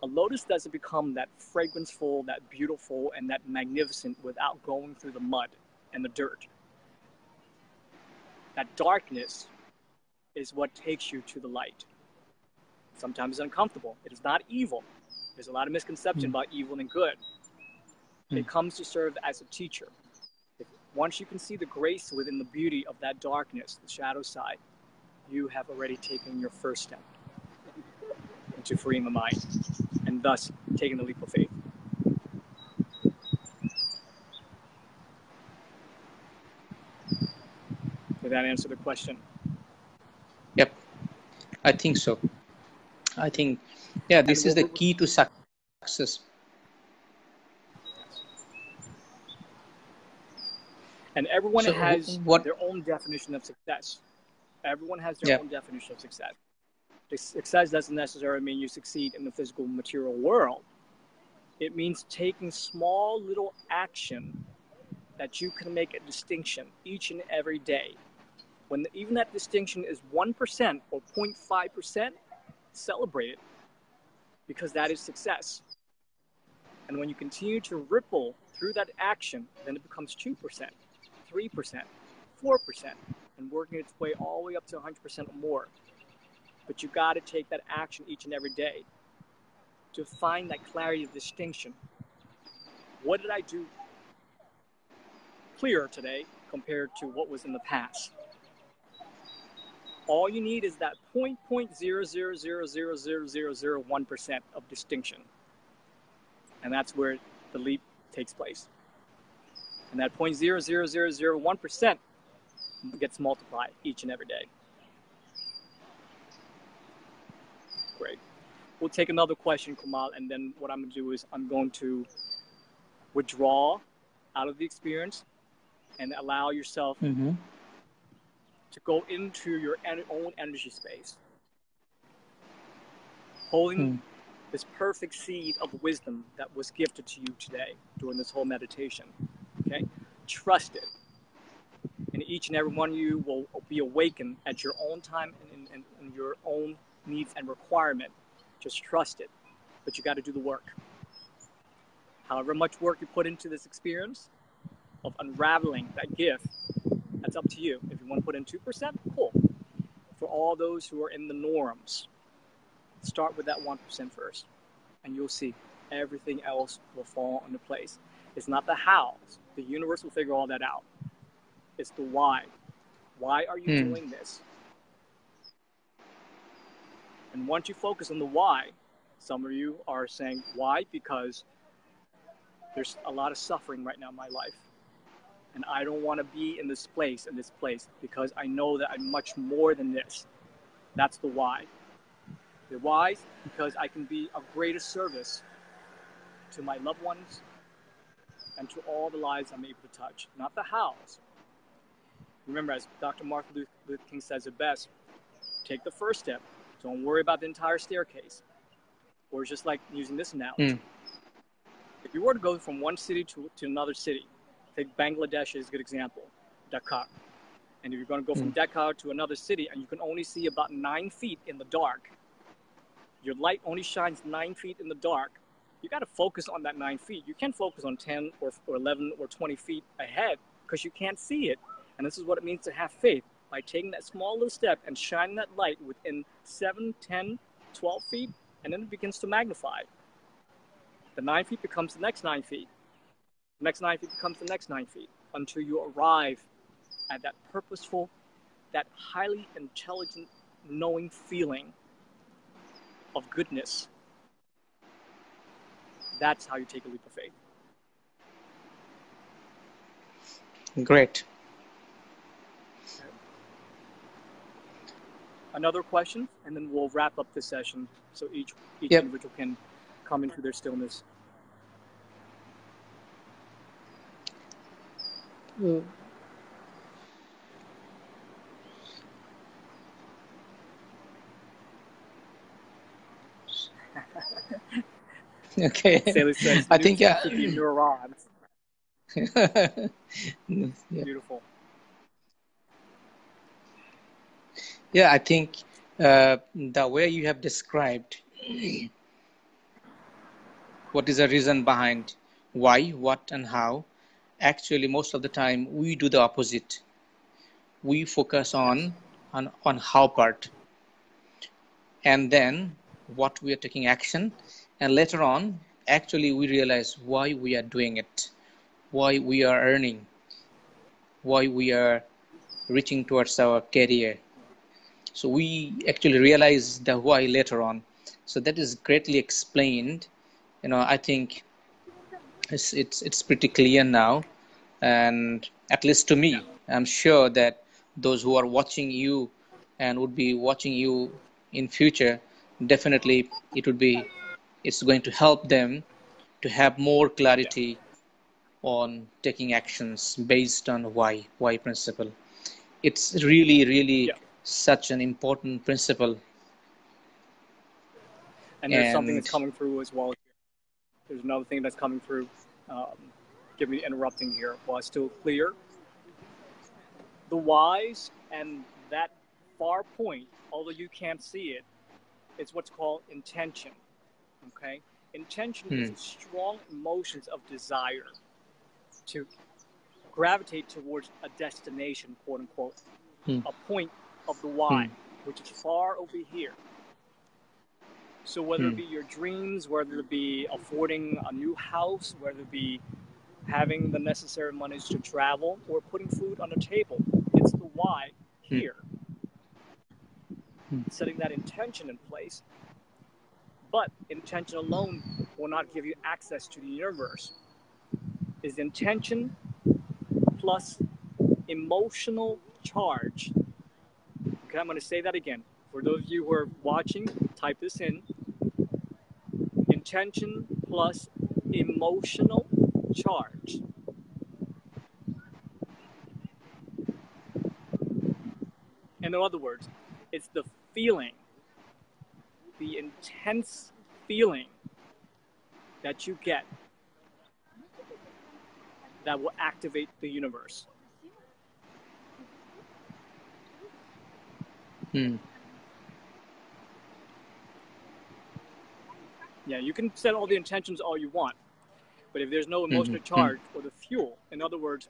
A lotus doesn't become that fragranceful, that beautiful, and that magnificent without going through the mud and the dirt. That darkness is what takes you to the light. Sometimes it's uncomfortable. It is not evil. There's a lot of misconception about evil and good. It comes to serve as a teacher. Once you can see the grace within the beauty of that darkness, the shadow side, you have already taken your first step into freeing the mind, and thus taking the leap of faith. Did that answer the question? Yep, I think so. I think, yeah, this is the key to success. And everyone has their own definition of success. Everyone has their own definition of success. Success doesn't necessarily mean you succeed in the physical material world. It means taking small little action that you can make a distinction each and every day. When even that distinction is 1% or 0.5%, celebrate it, because that is success. And when you continue to ripple through that action, then it becomes 2%, 3%, 4%, and working its way all the way up to 100% or more. But you got to take that action each and every day to find that clarity of distinction. What did I do clearer today compared to what was in the past? All you need is that 0.000000001% of distinction. And that's where the leap takes place. And that 0.00001% gets multiplied each and every day. Great. We'll take another question, Kamal, and then what I'm going to do is I'm going to withdraw out of the experience and allow yourself to go into your own energy space, holding this perfect seed of wisdom that was gifted to you today during this whole meditation. Okay? Trust it. And each and every one of you will be awakened at your own time and your own needs and requirement. Just trust it. But you got to do the work. However much work you put into this experience of unraveling that gift, that's up to you. If you want to put in 2%, cool. For all those who are in the norms, start with that 1% first, and you'll see everything else will fall into place. It's not the hows. The universe will figure all that out. It's the why. Why are you doing this? And once you focus on the why, some of you are saying, why? Because there's a lot of suffering right now in my life. And I don't want to be in this place, because I know that I'm much more than this. That's the why. The why is because I can be of greater service to my loved ones and to all the lives I'm able to touch, not the hows. Remember, as Dr. Martin Luther King says it best, take the first step. Don't worry about the entire staircase. Or just like using this analogy. If you were to go from one city to another city, take Bangladesh as a good example, Dhaka. And if you're going to go from Dhaka to another city and you can only see about 9 feet in the dark, your light only shines 9 feet in the dark, you got to focus on that 9 feet. You can't focus on 10 or 11 or 20 feet ahead because you can't see it. And this is what it means to have faith. By taking that small little step and shining that light within 7, 10, 12 feet, and then it begins to magnify. The 9 feet becomes the next 9 feet. The next 9 feet becomes the next 9 feet until you arrive at that purposeful, that highly intelligent, knowing feeling of goodness. That's how you take a leap of faith. Great. Another question, and then we'll wrap up this session so each individual can come into their stillness. Mm. Okay. Saley says, I think, yeah. nutrition the neurons. Yeah. Beautiful. Yeah, I think the way you have described what is the reason behind why, what, and how, actually, most of the time, we do the opposite. We focus on how part, and then what we are taking action, and later on, actually, we realize why we are doing it, why we are earning, why we are reaching towards our career. So we actually realize the why later on. So that is greatly explained. I think it's pretty clear now, and at least to me, I'm sure that those who are watching you and would be watching you in future, definitely it's going to help them to have more Yeah. clarity on taking actions based on why principle. It's really Yeah. such an important principle. And there's something that's And coming through as well. There's another thing that's coming through. Give me interrupting here while it's still clear. The whys and that far point, although you can't see it, it's what's called intention. Okay? Intention is strong emotions of desire to gravitate towards a destination, quote unquote, a point of the why, which is far over here. So whether it be your dreams, whether it be affording a new house, whether it be having the necessary monies to travel, or putting food on the table, it's the why here. Setting that intention in place. But intention alone will not give you access to the universe. Is intention plus emotional charge. Okay, I'm going to say that again. For those of you who are watching, type this in. Intention plus emotional charge. In other words, it's the feeling, the intense feeling that you get that will activate the universe. Yeah, you can set all the intentions all you want, but if there's no emotional charge or the fuel, in other words,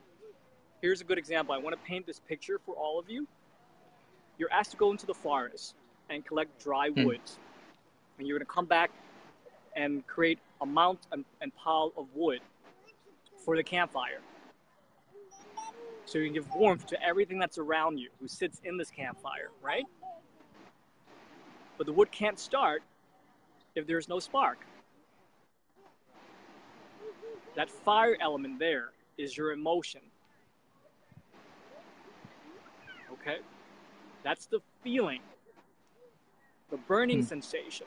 here's a good example. I want to paint this picture for all of you. You're asked to go into the forest and collect dry woods, and you're going to come back and create a mount and pile of wood for the campfire. So you can give warmth to everything that's around you who sits in this campfire, right? But the wood can't start if there's no spark. That fire element there is your emotion. Okay? That's the feeling, the burning sensation.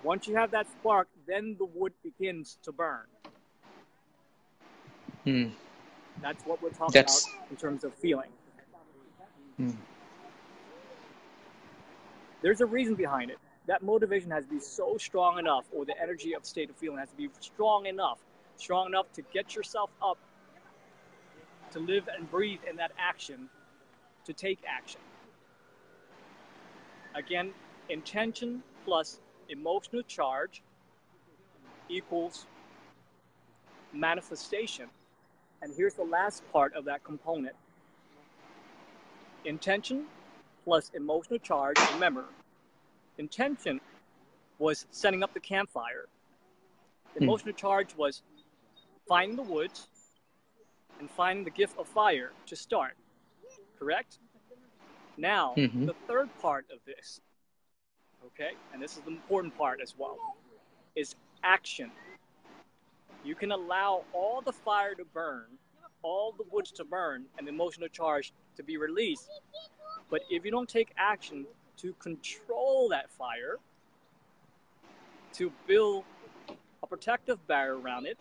Once you have that spark, then the wood begins to burn. That's what we're talking about in terms of feeling. There's a reason behind it. That motivation has to be so strong enough, or the energy of state of feeling has to be strong enough to get yourself up, to live and breathe in that action, to take action. Again, intention plus emotional charge equals manifestation. And here's the last part of that component. Intention plus emotional charge. Remember, intention was setting up the campfire. Emotional charge was finding the woods and finding the gift of fire to start. Correct? Now, the third part of this, okay, and this is the important part as well, is action. You can allow all the fire to burn, all the woods to burn, and the emotional charge to be released. But if you don't take action to control that fire, to build a protective barrier around it,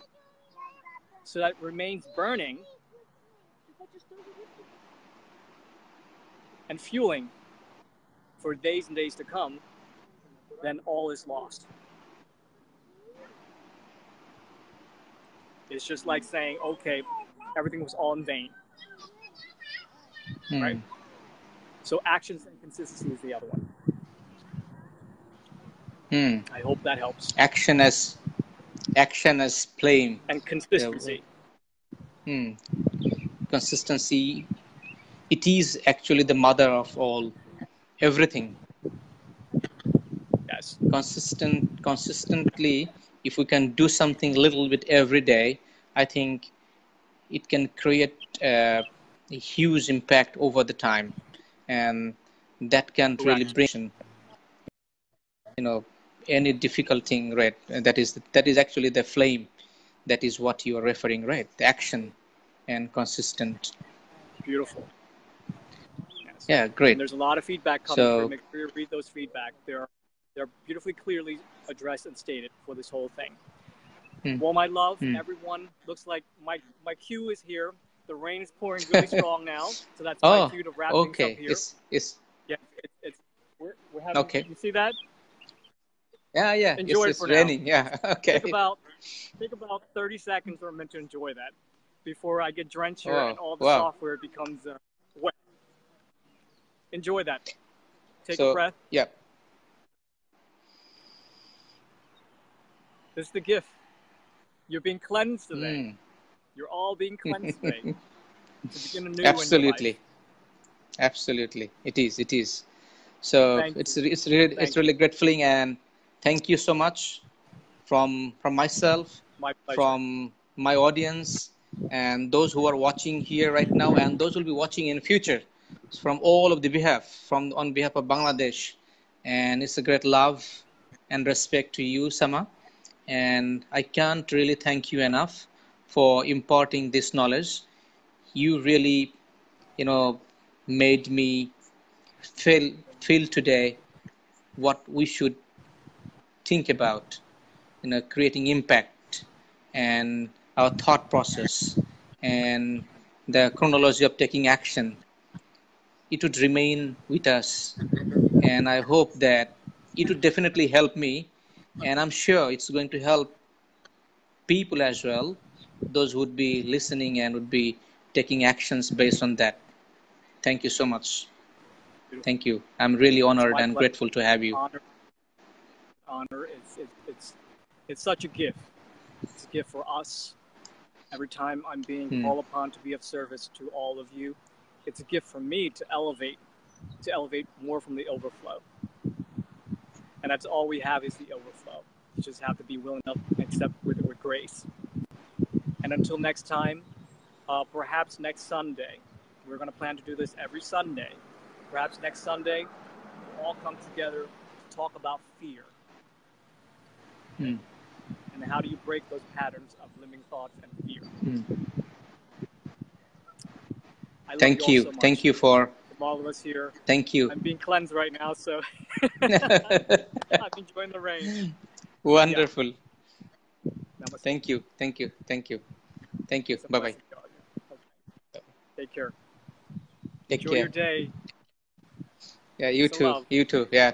so that it remains burning and fueling for days and days to come, then all is lost. It's just like saying, okay, everything was all in vain, right? So actions and consistency is the other one. I hope that helps. Action as flame. And consistency. Consistency. It is actually the mother of everything. Yes. Consistently, if we can do something a little bit every day, I think it can create a huge impact over the time, and that can really bring, any difficult thing, right? And that is actually the flame. That is what you are referring, right? The action and consistent. Beautiful. Yes. Yeah, great. And there's a lot of feedback coming through. Make sure you read those feedback. They're beautifully clearly addressed and stated for this whole thing. Well, my love, everyone, looks like my cue is here. The rain is pouring really strong now, so that's my cue to wrap things up here. We're having, okay. You see that? Yeah. Enjoy it's it for raining. now. Yeah, okay. Take about 30 seconds or a minute to enjoy that before I get drenched here and all the software becomes wet. Enjoy that. Take a breath. Yeah. This is the gift. You're being cleansed today. You're all being cleansed today to begin anew. Absolutely. In your life. Absolutely. It is. So it's really great feeling, and thank you so much from myself, from my audience, and those who are watching here right now, and those who will be watching in future, from all of the on behalf of Bangladesh. And it's a great love and respect to you, Sama. And I can't really thank you enough for imparting this knowledge. You really, made me feel today what we should think about, creating impact and our thought process and the chronology of taking action. It would remain with us, and I hope that it would definitely help me, and I'm sure it's going to help people as well, those who would be listening and would be taking actions based on that. Thank you so much. Thank you. I'm really honored and grateful to have you. Honor. It's such a gift. It's a gift for us. Every time I'm being called upon to be of service to all of you, it's a gift for me to elevate more from the overflow. And that's all we have is the overflow. You just have to be willing to accept with grace. And until next time, perhaps next Sunday, we're going to plan to do this every Sunday. Perhaps next Sunday, we'll all come together to talk about fear. And how do you break those patterns of limiting thoughts and fear? Thank you. So thank you for from all of us here. Thank you. I'm being cleansed right now, so I'm enjoying the rain. Wonderful. Yeah. Thank you. Bye-bye. Okay. Take care. Take Enjoy care. your day. Yeah, you too. You too. Yeah.